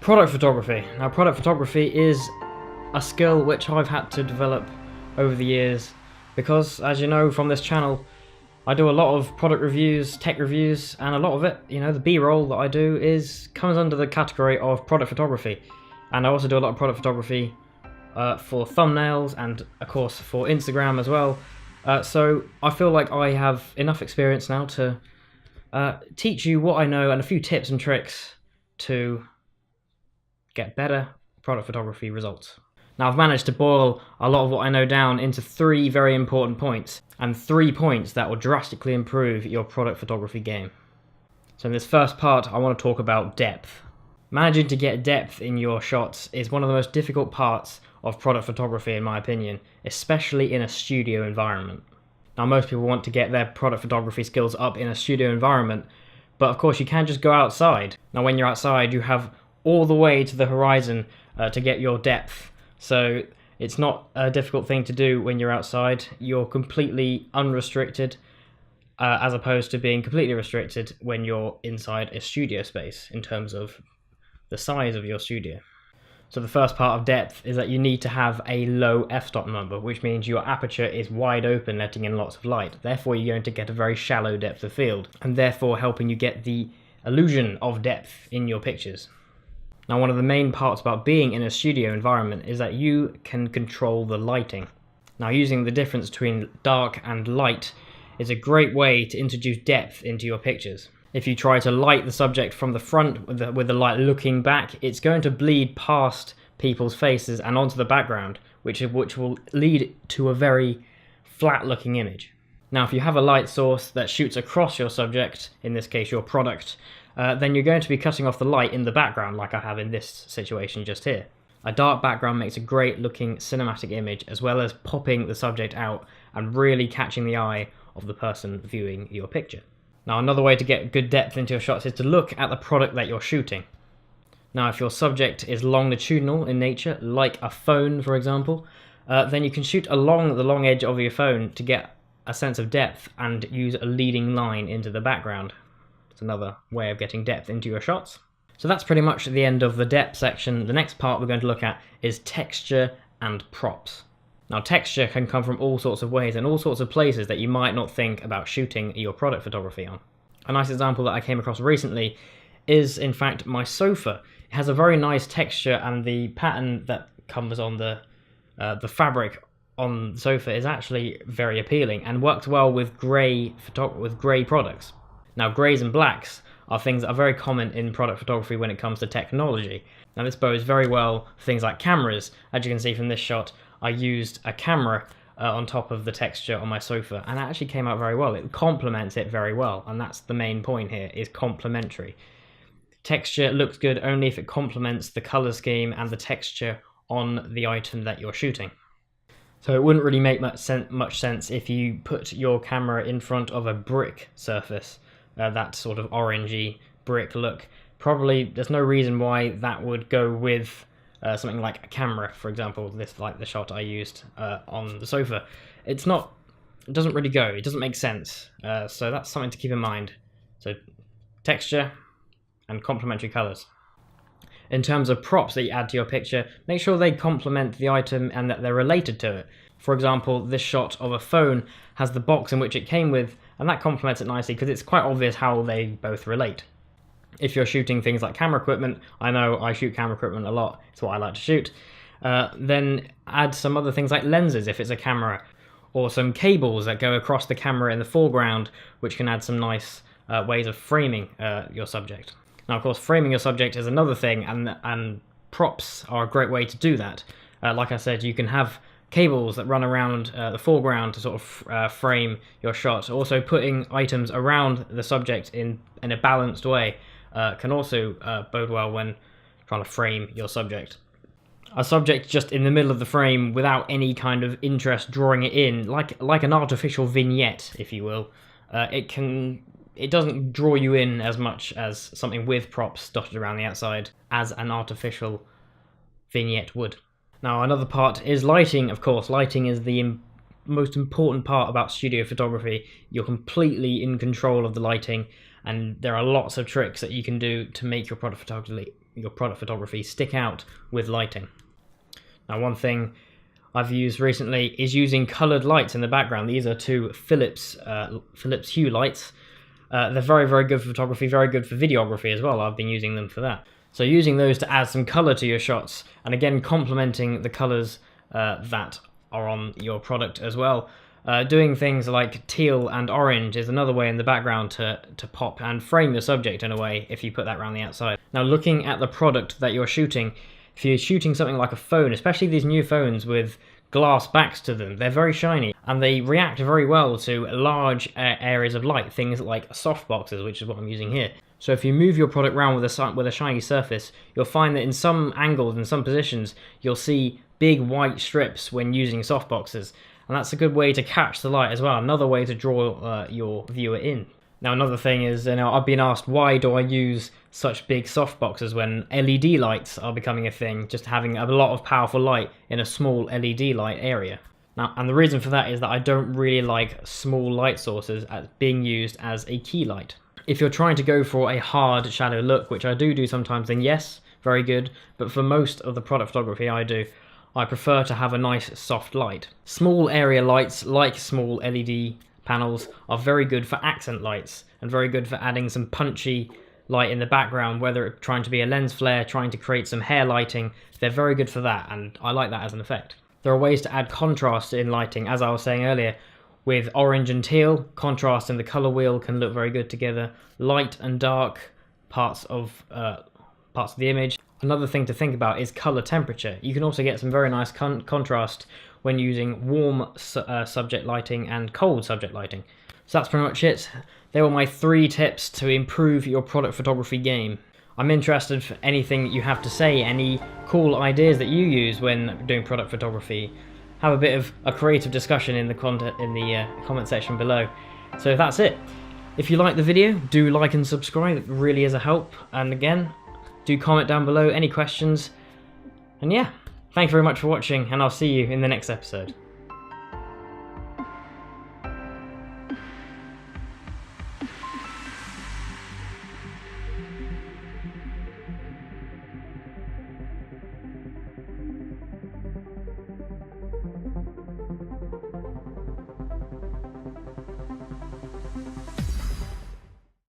Product photography. Now, product photography is a skill which I've had to develop over the years because, as you know from this channel, I do a lot of product reviews, tech reviews, and a lot of it, the B-roll that I do comes under the category of product photography. And I also do a lot of product photography for thumbnails and, of course, for Instagram as well. So I feel like I have enough experience now to teach you what I know and a few tips and tricks to get better product photography results. Now, I've managed to boil a lot of what I know down into 3 very important points, and 3 points that will drastically improve your product photography game. So in this first part, I want to talk about depth. Managing to get depth in your shots is one of the most difficult parts of product photography, in my opinion, especially in a studio environment. Now, most people want to get their product photography skills up in a studio environment, but of course you can't just go outside. Now, when you're outside, you have all the way to the horizon to get your depth. So it's not a difficult thing to do when you're outside. You're completely unrestricted as opposed to being completely restricted when you're inside a studio space in terms of the size of your studio. So the first part of depth is that you need to have a low f-stop number, which means your aperture is wide open, letting in lots of light. Therefore, you're going to get a very shallow depth of field, and therefore helping you get the illusion of depth in your pictures. Now, one of the main parts about being in a studio environment is that you can control the lighting. Now, using the difference between dark and light is a great way to introduce depth into your pictures. If you try to light the subject from the front with the light looking back, it's going to bleed past people's faces and onto the background, which will lead to a very flat-looking image. Now, if you have a light source that shoots across your subject, in this case your product, then you're going to be cutting off the light in the background, like I have in this situation just here. A dark background makes a great looking cinematic image, as well as popping the subject out and really catching the eye of the person viewing your picture. Now, another way to get good depth into your shots is to look at the product that you're shooting. Now, if your subject is longitudinal in nature, like a phone for example, then you can shoot along the long edge of your phone to get a sense of depth and use a leading line into the background. It's another way of getting depth into your shots. So that's pretty much the end of the depth section. The next part we're going to look at is texture and props. Now, texture can come from all sorts of ways and all sorts of places that you might not think about shooting your product photography on. A nice example that I came across recently is, in fact, my sofa. It has a very nice texture, and the pattern that comes on the fabric on the sofa is actually very appealing and works well with grey products. Now, greys and blacks are things that are very common in product photography when it comes to technology. Now, this bodes very well for things like cameras. As you can see from this shot, I used a camera on top of the texture on my sofa, and it actually came out very well. It complements it very well, and that's the main point here, is complementary. Texture looks good only if it complements the color scheme and the texture on the item that you're shooting. So it wouldn't really make much sense if you put your camera in front of a brick surface, that sort of orangey brick look. Probably there's no reason why that would go with something like a camera, for example, like the shot I used on the sofa. It doesn't really go, it doesn't make sense. So that's something to keep in mind. So texture and complementary colors. In terms of props that you add to your picture, make sure they complement the item and that they're related to it. For example, this shot of a phone has the box in which it came with, and that complements it nicely because it's quite obvious how they both relate. If you're shooting things like camera equipment, I know I shoot camera equipment a lot, it's what I like to shoot, then add some other things like lenses if it's a camera, or some cables that go across the camera in the foreground, which can add some nice ways of framing your subject. Now, of course, framing your subject is another thing, and props are a great way to do that. Like I said, you can have cables that run around the foreground to sort of frame your shot. Also, putting items around the subject in a balanced way can also bode well when trying to frame your subject. A subject just in the middle of the frame without any kind of interest drawing it in, like an artificial vignette, if you will, it doesn't draw you in as much as something with props dotted around the outside as an artificial vignette would. Now, another part is lighting, of course. Lighting is the most important part about studio photography. You're completely in control of the lighting, and there are lots of tricks that you can do to make your product your product photography stick out with lighting. Now, one thing I've used recently is using coloured lights in the background. These are two Philips hue lights. They're very, very good for photography, very good for videography as well. I've been using them for that. So using those to add some colour to your shots, and again complementing the colours that are on your product as well. Doing things like teal and orange is another way in the background to pop and frame the subject in a way if you put that around the outside. Now, looking at the product that you're shooting, if you're shooting something like a phone, especially these new phones with glass backs to them, they're very shiny and they react very well to large areas of light, things like softboxes, which is what I'm using here. So if you move your product around with a shiny surface, you'll find that in some angles, in some positions, you'll see big white strips when using softboxes. And that's a good way to catch the light as well, another way to draw your viewer in. Now, another thing is, I've been asked, why do I use such big softboxes when LED lights are becoming a thing, just having a lot of powerful light in a small LED light area? Now, and the reason for that is that I don't really like small light sources as being used as a key light. If you're trying to go for a hard shadow look, which I do sometimes, then yes, very good. But for most of the product photography I prefer to have a nice soft light. Small area lights, like small LED panels, are very good for accent lights and very good for adding some punchy light in the background, whether it's trying to be a lens flare, trying to create some hair lighting. They're very good for that, and I like that as an effect. There are ways to add contrast in lighting, as I was saying earlier. With orange and teal, contrast in the colour wheel can look very good together. Light and dark parts of the image. Another thing to think about is colour temperature. You can also get some very nice contrast when using warm subject lighting and cold subject lighting. So that's pretty much it. They were my 3 tips to improve your product photography game. I'm interested for anything you have to say, any cool ideas that you use when doing product photography. Have a bit of a creative discussion in the comment section below. So that's it. If you like the video, do like and subscribe. It really is a help. And again, do comment down below any questions. And yeah, thank you very much for watching, and I'll see you in the next episode.